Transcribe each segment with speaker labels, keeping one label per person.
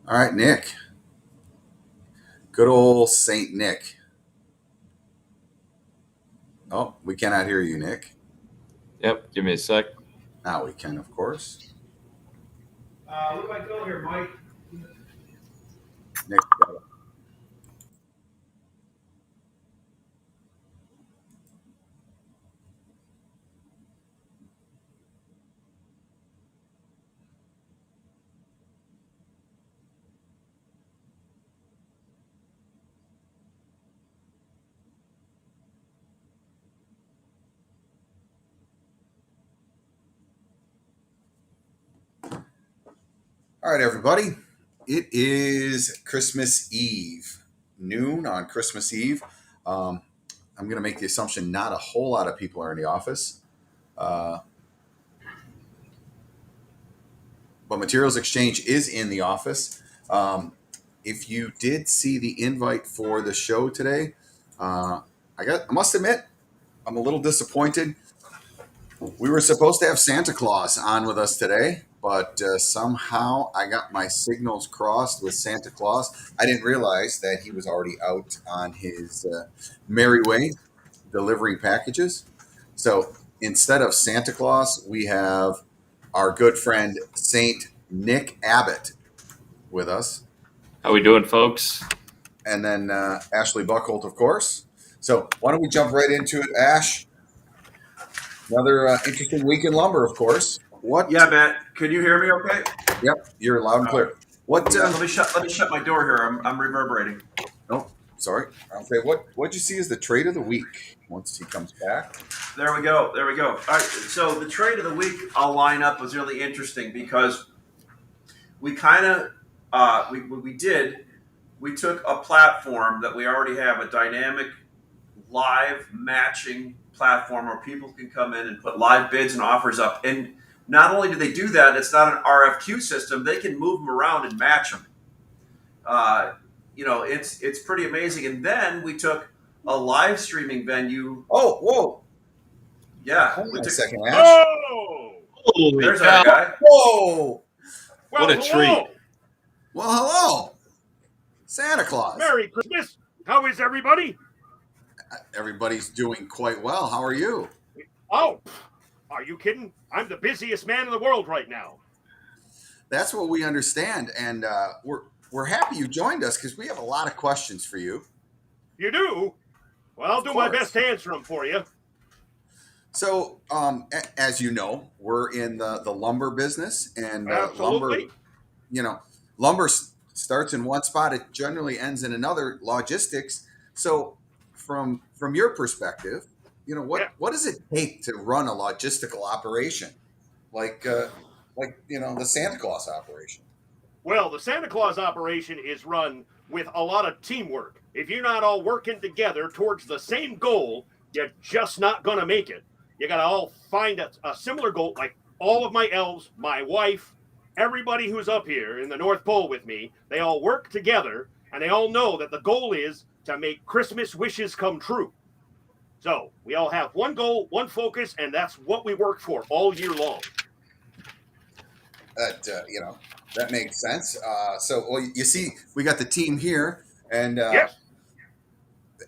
Speaker 1: All right, Nick. Good old Saint Nick. Oh, we cannot hear you, Nick.
Speaker 2: Yep, give me a sec.
Speaker 1: Now we can, of course.
Speaker 3: Where do I go here, Mike?
Speaker 1: Nick. All right, everybody. It is Christmas Eve, noon on Christmas Eve. Um, I'm going to make the assumption not a whole lot of people are in the office, uh, but Materials Exchange is in the office. Um, if you did see the invite for the show today, I must admit, I'm a little disappointed. We were supposed to have Santa Claus on with us today, but somehow I got my signals crossed with Santa Claus. I didn't realize that he was already out on his merry way delivering packages. So instead of Santa Claus, we have our good friend Saint Nick Abbott with us,
Speaker 2: How we doing, folks?
Speaker 1: and then Ashley Buckholt, of course. So why don't we jump right into it, Ash? Another interesting week in lumber, of course. What?
Speaker 3: Yeah, Matt. Can you hear me? Okay.
Speaker 1: Yep, you're loud and clear. What?
Speaker 3: Yeah, let me shut my door here. I'm reverberating.
Speaker 1: Oh, sorry. Okay. What'd you see as the trade of the week once he comes back?
Speaker 3: There we go. There we go. All right. So the trade of the week I'll line up was really interesting because we kind of we took a platform that we already have, a dynamic live matching platform where people can come in and put live bids and offers up. And not only do they do that, it's not an RFQ system. They can move them around and match them. It's pretty amazing. And then we took a live streaming venue.
Speaker 1: Oh, whoa!
Speaker 3: Yeah,
Speaker 1: Hold
Speaker 3: we
Speaker 1: on a
Speaker 3: took.
Speaker 1: second, Ash.
Speaker 4: Oh,
Speaker 2: Holy
Speaker 3: There's
Speaker 2: cow!
Speaker 3: our guy.
Speaker 1: Whoa!
Speaker 4: well,
Speaker 2: What a treat.
Speaker 1: Well, hello, Santa Claus.
Speaker 4: Merry Christmas. How is everybody?
Speaker 1: Everybody's doing quite well. How are you?
Speaker 4: Oh, are you kidding? I'm the busiest man in the world right now.
Speaker 1: That's what we understand, and we're happy you joined us because we have a lot of questions for you.
Speaker 4: You do? Well, I'll
Speaker 1: Of
Speaker 4: do my
Speaker 1: course.
Speaker 4: best to answer them for you.
Speaker 1: So, as you know, we're in the lumber business, and lumber,
Speaker 4: Absolutely.
Speaker 1: lumber starts in one spot, it generally ends in another. Logistics. So, from your perspective,
Speaker 4: Yeah.
Speaker 1: what does it take to run a logistical operation, like the Santa Claus operation?
Speaker 4: Well, the Santa Claus operation is run with a lot of teamwork. If you're not all working together towards the same goal, you're just not going to make it. You got to all find a similar goal, like all of my elves, my wife, everybody who's up here in the North Pole with me. They all work together and they all know that the goal is to make Christmas wishes come true. So we all have one goal, one focus, and that's what we work for all year long.
Speaker 1: That makes sense. Well, you see, we got the team here, and
Speaker 4: Yes.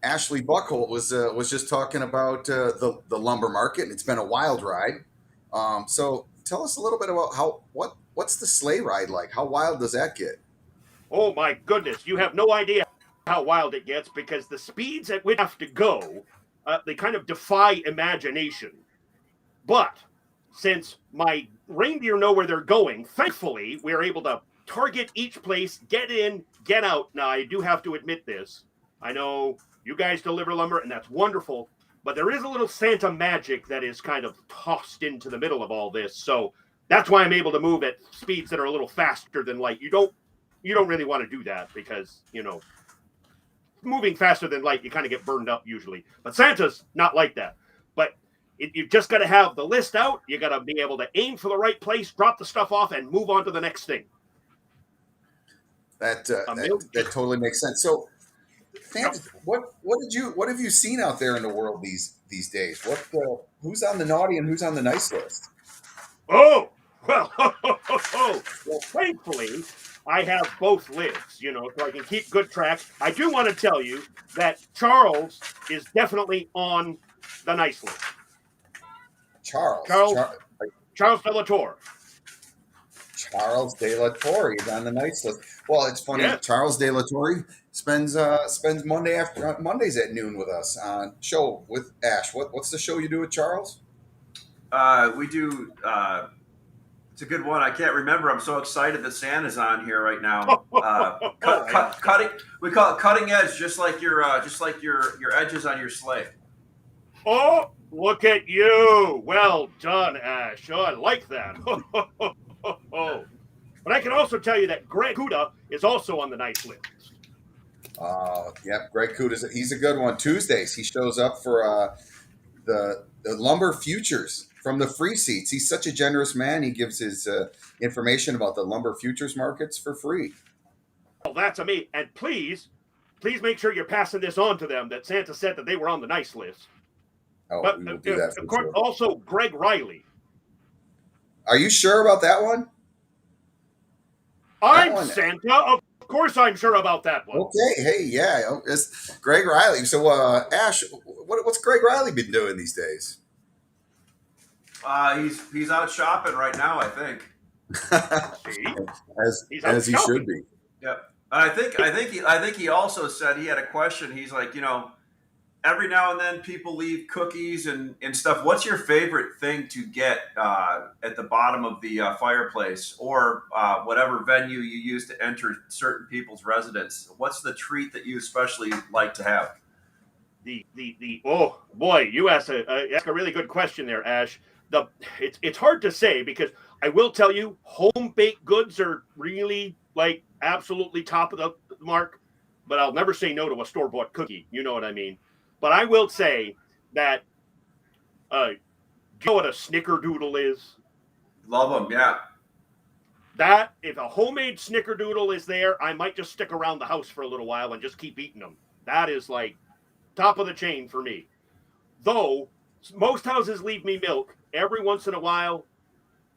Speaker 1: Ashley Buckholt was just talking about the lumber market, and it's been a wild ride. So tell us a little bit about what's the sleigh ride like? How wild does that get?
Speaker 4: Oh my goodness, you have no idea how wild it gets because the speeds at which we have to go, they kind of defy imagination. But since my reindeer know where they're going, thankfully we're able to target each place, get in, get out. Now I do have to admit this. I know you guys deliver lumber, and that's wonderful. But there is a little Santa magic that is kind of tossed into the middle of all this. So that's why I'm able to move at speeds that are a little faster than light. You don't really want to do that because, moving faster than light, you kind of get burned up usually. But Santa's not like that. But you just got to have the list out. You got to be able to aim for the right place, drop the stuff off, and move on to the next thing.
Speaker 1: That totally makes sense. So,
Speaker 4: Yep.
Speaker 1: what have you seen out there in the world these days? Who's on the naughty and who's on the nice list?
Speaker 4: Oh, well, well, thankfully, I have both lists, so I can keep good track. I do want to tell you that Charles is definitely on the nice list.
Speaker 1: Charles
Speaker 4: Charles de la Tour.
Speaker 1: Charles de la Torre is on the nice list. Well, it's funny.
Speaker 4: Yeah.
Speaker 1: Charles de la Torre spends Mondays at noon with us on show with Ash. What's the show you do with Charles?
Speaker 3: We do. It's a good one. I can't remember. I'm so excited that Santa's on here right now. Cutting. We call it cutting edge, just like your edges on your sleigh.
Speaker 4: Oh, look at you! Well done, Ash. Oh, I like that. But I can also tell you that Greg Kuda is also on the nice list.
Speaker 1: Yep, Greg Kuda, he's a good one. Tuesdays he shows up for the lumber futures from the free seats. He's such a generous man. He gives his information about the lumber futures markets for free.
Speaker 4: Well, that's amazing. And please make sure you're passing this on to them that Santa said that they were on the nice list.
Speaker 1: Oh,
Speaker 4: But
Speaker 1: we will do that for
Speaker 4: of course,
Speaker 1: sure.
Speaker 4: also Greg Riley.
Speaker 1: Are you sure about that one?
Speaker 4: I'm
Speaker 1: one-
Speaker 4: Santa. Of course I'm sure about that one.
Speaker 1: Okay, hey, yeah, it's Greg Riley. So, Ash, what's Greg Riley been doing these days?
Speaker 3: He's out shopping right now, I think.
Speaker 4: See?
Speaker 1: as he should be.
Speaker 3: Yep. I think he also said he had a question. He's like, every now and then people leave cookies and stuff. What's your favorite thing to get at the bottom of the fireplace or whatever venue you use to enter certain people's residence? What's the treat that you especially like to have?
Speaker 4: Oh boy, you ask a really good question there, Ash. It's hard to say because I will tell you, home baked goods are really like absolutely top of the mark. But I'll never say no to a store bought cookie. You know what I mean? But I will say that, do you know what a snickerdoodle is?
Speaker 3: Love them, yeah.
Speaker 4: That, if a homemade snickerdoodle is there, I might just stick around the house for a little while and just keep eating them. That is like top of the chain for me. Though, most houses leave me milk. Every once in a while,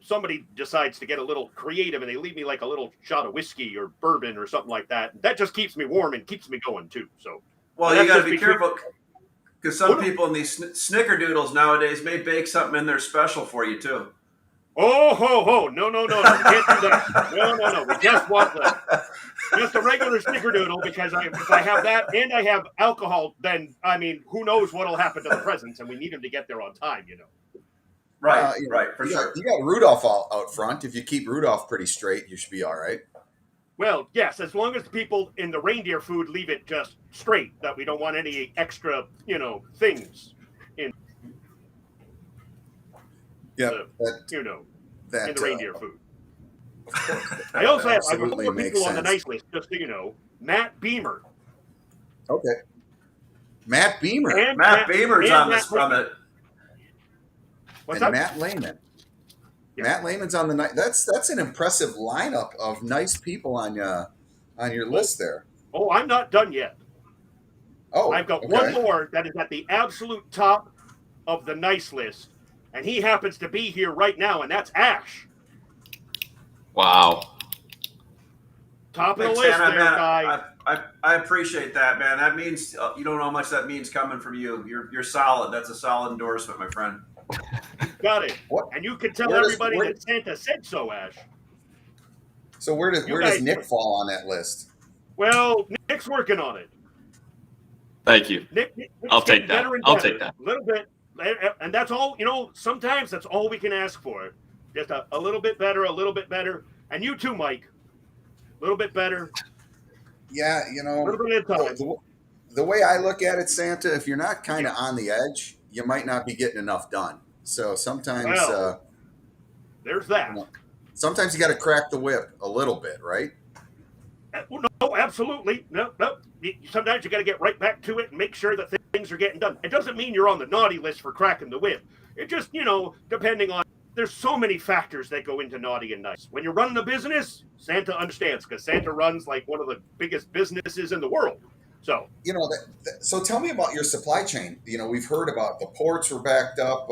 Speaker 4: somebody decides to get a little creative and they leave me like a little shot of whiskey or bourbon or something like that. That just keeps me warm and keeps me going too. So,
Speaker 3: well, you got to be careful. Because some people in these snickerdoodles nowadays may bake something in there special for you, too.
Speaker 4: Oh, ho. No. We can't do that. No. We just want just a regular snickerdoodle because if I have that and I have alcohol, then, who knows what will happen to the presents, and we need them to get there on time,
Speaker 3: Right, for sure.
Speaker 1: You got Rudolph out front. If you keep Rudolph pretty straight, you should be all right.
Speaker 4: Well, yes, as long as the people in the reindeer food leave it just straight, that we don't want any extra, things in, in the reindeer food. I also have a couple of people on the nice list, just so you know. Matt Beamer.
Speaker 1: Okay. Matt Beamer.
Speaker 3: Matt Beamer's on this from it.
Speaker 4: What's
Speaker 1: and
Speaker 4: that?
Speaker 1: Matt Lehman.
Speaker 4: Yeah.
Speaker 1: Matt Lehman's on the night. That's an impressive lineup of nice people on your list there.
Speaker 4: Oh, I'm not done yet.
Speaker 1: Oh,
Speaker 4: I've got
Speaker 1: okay.
Speaker 4: one more that is at the absolute top of the nice list, and he happens to be here right now, and that's Ash.
Speaker 2: Wow.
Speaker 4: Top of the
Speaker 3: Thanks,
Speaker 4: list
Speaker 3: Santa,
Speaker 4: there,
Speaker 3: man.
Speaker 4: guy.
Speaker 3: I appreciate that, man. That means you don't know how much that means coming from you. You're solid. That's a solid endorsement, my friend.
Speaker 4: Got it.
Speaker 1: What?
Speaker 4: And you can tell
Speaker 1: Where
Speaker 4: everybody that Santa said so, Ash.
Speaker 1: So where does Nick fall on that list?
Speaker 4: Well, Nick's working on it.
Speaker 2: Thank you.
Speaker 4: Nick's
Speaker 2: I'll take
Speaker 4: getting
Speaker 2: that.
Speaker 4: better and
Speaker 2: I'll
Speaker 4: better,
Speaker 2: take that.
Speaker 4: A little bit. And that's all, sometimes that's all we can ask for. Just a little bit better, a little bit better. And you too, Mike. A little bit better.
Speaker 1: Yeah,
Speaker 4: A little bit at a time.
Speaker 1: the way I look at it, Santa, if you're not kind of on the edge, you might not be getting enough done. So sometimes,
Speaker 4: There's that.
Speaker 1: Sometimes you got to crack the whip a little bit, right?
Speaker 4: No, absolutely. No. Sometimes you got to get right back to it and make sure that things are getting done. It doesn't mean you're on the naughty list for cracking the whip. It just, depending on, there's so many factors that go into naughty and nice. When you're running a business, Santa understands because Santa runs like one of the biggest businesses in the world. So,
Speaker 1: so tell me about your supply chain. We've heard about the ports were backed up.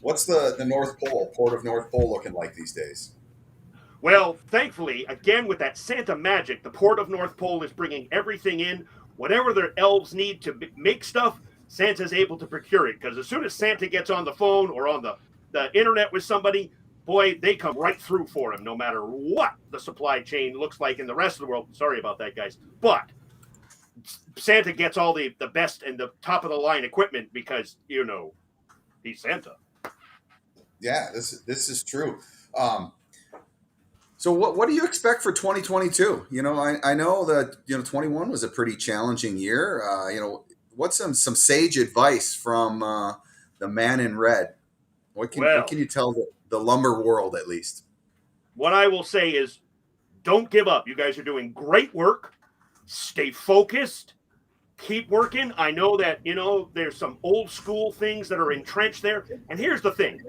Speaker 1: What's the North Pole, Port of North Pole looking like these days?
Speaker 4: Well, thankfully, again with that Santa magic, the port of North Pole is bringing everything in. Whatever their elves need to make stuff, Santa's able to procure it. Because as soon as Santa gets on the phone or on the internet with somebody, boy, they come right through for him, no matter what the supply chain looks like in the rest of the world. Sorry about that, guys. But Santa gets all the best and the top of the line equipment because, he's Santa.
Speaker 1: Yeah, this is true. So what do you expect for 2022? I know that 21 was a pretty challenging year. What's some sage advice from the man in red? What can you tell the lumber world at least?
Speaker 4: What I will say is, don't give up. You guys are doing great work. Stay focused. Keep working. I know that there's some old school things that are entrenched there. And here's the thing.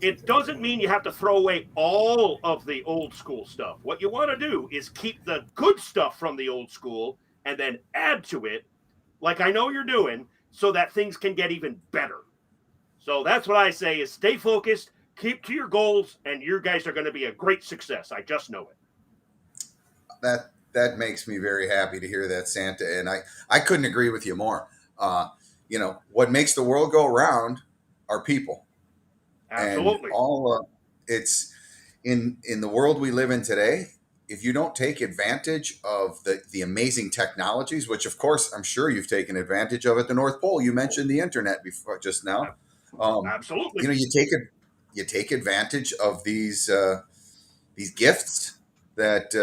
Speaker 4: It doesn't mean you have to throw away all of the old school stuff. What you want to do is keep the good stuff from the old school and then add to it, like I know you're doing, so that things can get even better. So that's what I say is stay focused, keep to your goals, and you guys are going to be a great success. I just know it.
Speaker 1: That makes me very happy to hear that, Santa, and I couldn't agree with you more. What makes the world go around are people.
Speaker 4: Absolutely.
Speaker 1: And it's in the world we live in today. If you don't take advantage of the amazing technologies, which of course I'm sure you've taken advantage of at the North Pole. You mentioned the internet before just now.
Speaker 4: Absolutely.
Speaker 1: You take advantage of these gifts that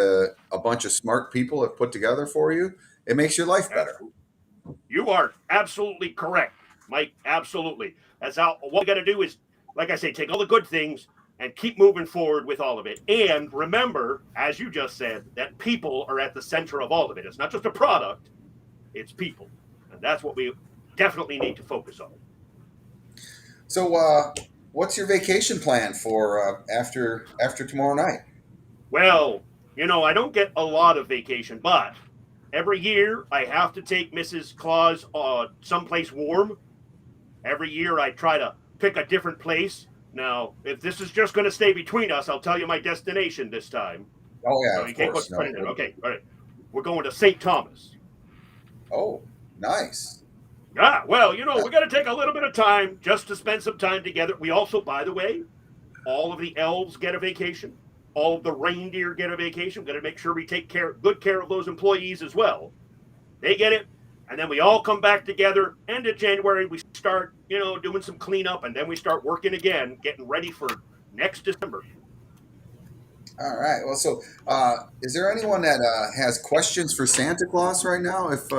Speaker 1: a bunch of smart people have put together for you. It makes your life better.
Speaker 4: You are absolutely correct, Mike. Absolutely. That's how. What we got to do is, like I say, take all the good things and keep moving forward with all of it. And remember, as you just said, that people are at the center of all of it. It's not just a product, it's people. And that's what we definitely need to focus on.
Speaker 1: So what's your vacation plan for after tomorrow night?
Speaker 4: Well, I don't get a lot of vacation, but every year I have to take Mrs. Claus someplace warm. Every year I try to pick a different place. Now, if this is just going to stay between us, I'll tell you my destination this time.
Speaker 1: Oh yeah,
Speaker 4: so of course. Okay, all right. We're going to St. Thomas.
Speaker 1: Oh, nice.
Speaker 4: Yeah, well, we got to take a little bit of time just to spend some time together. We also, by the way, all of the elves get a vacation. All of the reindeer get a vacation. We've got to make sure we take good care of those employees as well. They get it. And then we all come back together. End of January, we start, doing some cleanup, and then we start working again, getting ready for next December.
Speaker 1: All right. Well, so is there anyone that has questions for Santa Claus right now? If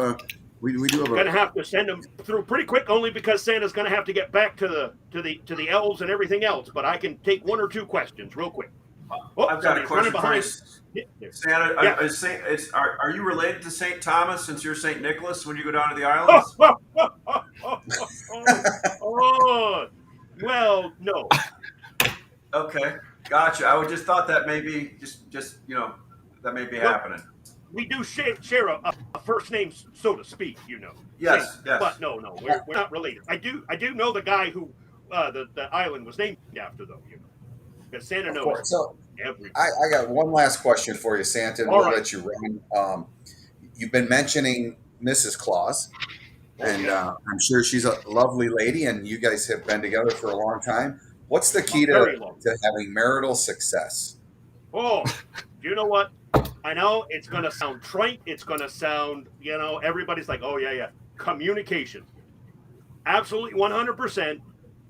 Speaker 1: we do have
Speaker 4: going to have to send them through pretty quick, only because Santa's going to have to get back to the elves and everything else. But I can take one or two questions real quick.
Speaker 3: I've got a question for you, Santa.
Speaker 4: Yeah.
Speaker 3: Are you related to St. Thomas since you're St. Nicholas when you go down to the islands?
Speaker 4: Well, no.
Speaker 3: Okay, gotcha. I would just thought that maybe that may be happening.
Speaker 4: We do share a first name, so to speak.
Speaker 3: Yes, yes.
Speaker 4: But no, we're not related. I do know the guy who the island was named after, though. Because Santa knows.
Speaker 1: So I got one last question for you, Santa, and we'll let you run. You've been mentioning Mrs. Claus, and I'm sure she's a lovely lady, and you guys have been together for a long time. What's the key to having marital success?
Speaker 4: Oh, you know what? I know it's going to sound trite. It's going to sound, everybody's like, oh, yeah. Communication. Absolutely 100%.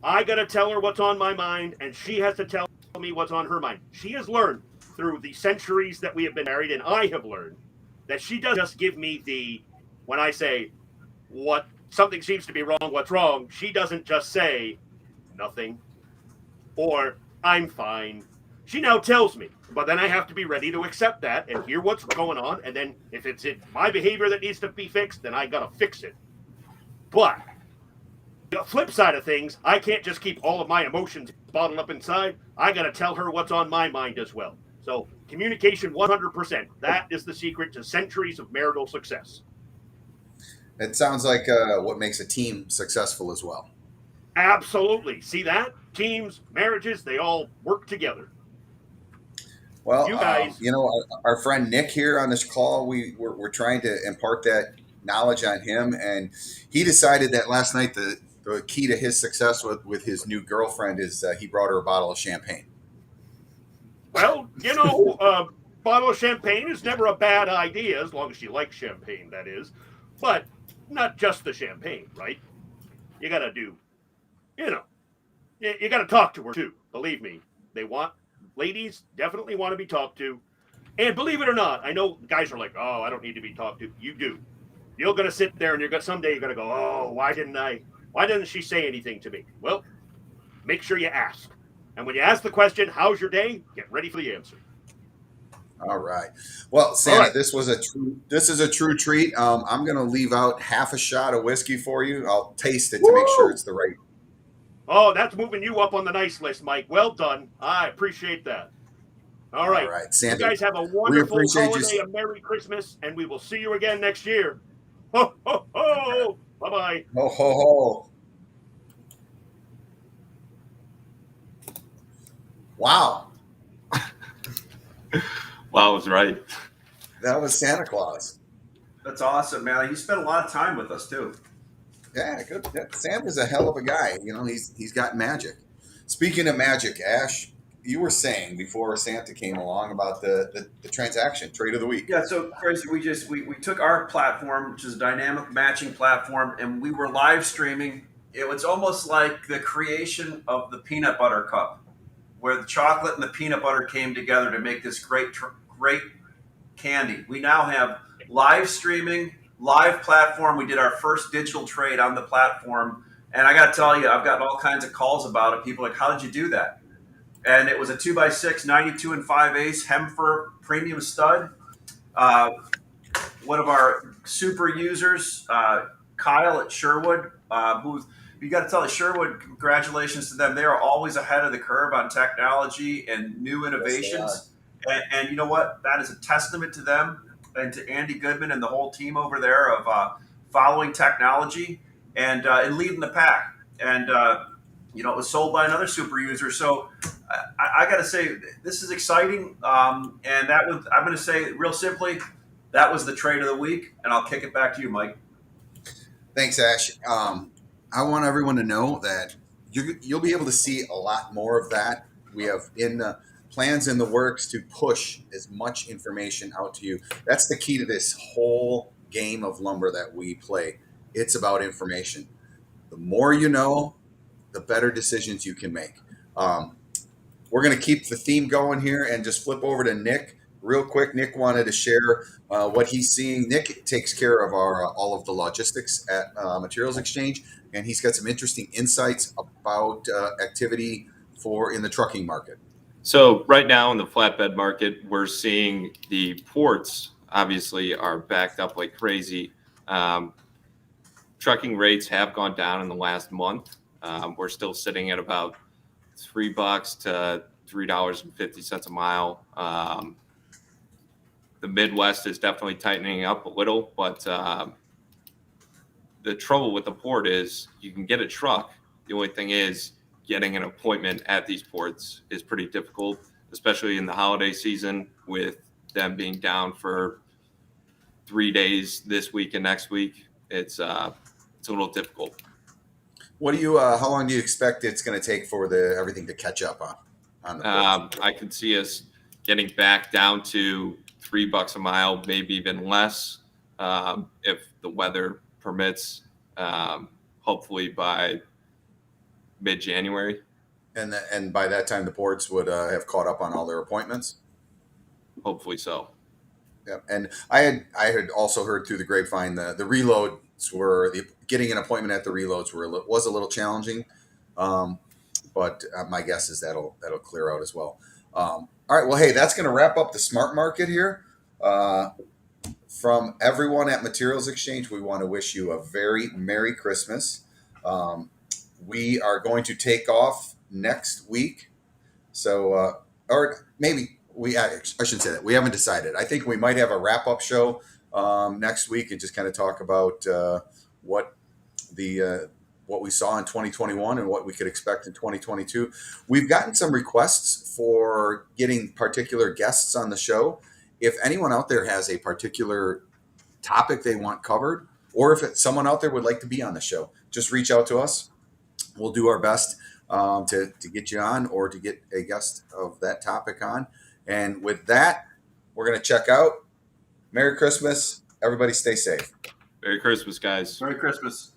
Speaker 4: I got to tell her what's on my mind, and she has to tell me what's on her mind. She has learned through the centuries that we have been married, and I have learned that she doesn't just give me when I say what something seems to be wrong, what's wrong, she doesn't just say nothing or I'm fine. She now tells me, but then I have to be ready to accept that and hear what's going on. And then if it's my behavior that needs to be fixed, then I got to fix it. But the flip side of things, I can't just keep all of my emotions bottled up inside. I got to tell her what's on my mind as well. So communication 100%. That is the secret to centuries of marital success.
Speaker 1: It sounds like what makes a team successful as well.
Speaker 4: Absolutely. See that? Teams, marriages, they all work together.
Speaker 1: Well,
Speaker 4: You guys,
Speaker 1: our friend Nick here on this call, we're trying to impart that knowledge on him, and he decided that last night the key to his success with his new girlfriend is he brought her a bottle of champagne.
Speaker 4: well, bottle of champagne is never a bad idea as long as you like champagne, that is. But not just the champagne, right? You got to do, you know, you got to talk to her too. Believe me, ladies definitely want to be talked to. And believe it or not, I know guys are like, oh, I don't need to be talked to. You do. You're going to sit there and someday you're going to go, oh, why didn't she say anything to me? Well, make sure you ask. And when you ask the question, how's your day? Get ready for the answer.
Speaker 1: All right. Well, Santa,
Speaker 4: All right.
Speaker 1: this is a true treat. I'm going to leave out half a shot of whiskey for you. I'll taste it to make sure it's the right.
Speaker 4: Oh, that's moving you up on the nice list, Mike. Well done. I appreciate that. All right.
Speaker 1: All right, Santa.
Speaker 4: You guys have a
Speaker 1: We
Speaker 4: wonderful
Speaker 1: appreciate
Speaker 4: holiday,
Speaker 1: you.
Speaker 4: a Merry Christmas, and we will see you again next year. Ho, ho, ho. Bye-bye.
Speaker 1: Ho, ho, ho. Wow.
Speaker 2: Wow, was right.
Speaker 1: That was Santa Claus.
Speaker 3: That's awesome, man. He spent a lot of time with us too.
Speaker 1: Yeah, good. Santa's a hell of a guy. He's got magic. Speaking of magic, Ash, you were saying before Santa came along about the transaction trade of the week.
Speaker 3: Yeah, so crazy. We took our platform, which is a dynamic matching platform, and we were live streaming. It was almost like the creation of the peanut butter cup, where the chocolate and the peanut butter came together to make this great candy. We now have live streaming, live platform. We did our first digital trade on the platform, and I got to tell you, I've gotten all kinds of calls about it. People are like, how did you do that? And it was a 2x6, 92 and 5 ace Hemfer premium stud. One of our super users, Kyle at Sherwood, who you got to tell Sherwood, congratulations to them. They are always ahead of the curve on technology and new innovations. Yes, and you know what? That is a testament to them and to Andy Goodman and the whole team over there of following technology and leading the pack. And it was sold by another super user. So I got to say, this is exciting. And I'm going to say real simply, that was the trade of the week. And I'll kick it back to you, Mike.
Speaker 1: Thanks, Ash. I want everyone to know that you'll be able to see a lot more of that. We have plans in the works to push as much information out to you. That's the key to this whole game of lumber that we play. It's about information. The more you know, the better decisions you can make. We're going to keep the theme going here and just flip over to Nick real quick. Nick wanted to share what he's seeing. Nick takes care of all of the logistics at Materials Exchange, and he's got some interesting insights about activity in the trucking market.
Speaker 2: So right now in the flatbed market, we're seeing the ports obviously are backed up like crazy. Trucking rates have gone down in the last month. We're still sitting at about $3 to $3.50 a mile. The Midwest is definitely tightening up a little, but the trouble with the port is you can get a truck. The only thing is getting an appointment at these ports is pretty difficult, especially in the holiday season with them being down for 3 days this week and next week. It's a little difficult.
Speaker 1: What do you? How long do you expect it's going to take for everything to catch up on the ports?
Speaker 2: I could see us getting back down to $3 a mile, maybe even less, if the weather permits. Hopefully by mid-January.
Speaker 1: And by that time, the ports would have caught up on all their appointments.
Speaker 2: Hopefully so.
Speaker 1: Yeah, and I had also heard through the grapevine the reloads were getting an appointment at the reloads was a little challenging, but my guess is that'll clear out as well. All right, well, hey, that's going to wrap up the Smart Market here. From everyone at Materials Exchange, we want to wish you a very Merry Christmas. We are going to take off next week, so or maybe. I shouldn't say that. We haven't decided. I think we might have a wrap-up show next week and just kind of talk about what the what we saw in 2021 and what we could expect in 2022. We've gotten some requests for getting particular guests on the show. If anyone out there has a particular topic they want covered, or if someone out there would like to be on the show, just reach out to us. We'll do our best to get you on or to get a guest of that topic on. And with that, we're going to check out. Merry Christmas. Everybody stay safe.
Speaker 2: Merry Christmas, guys.
Speaker 3: Merry Christmas.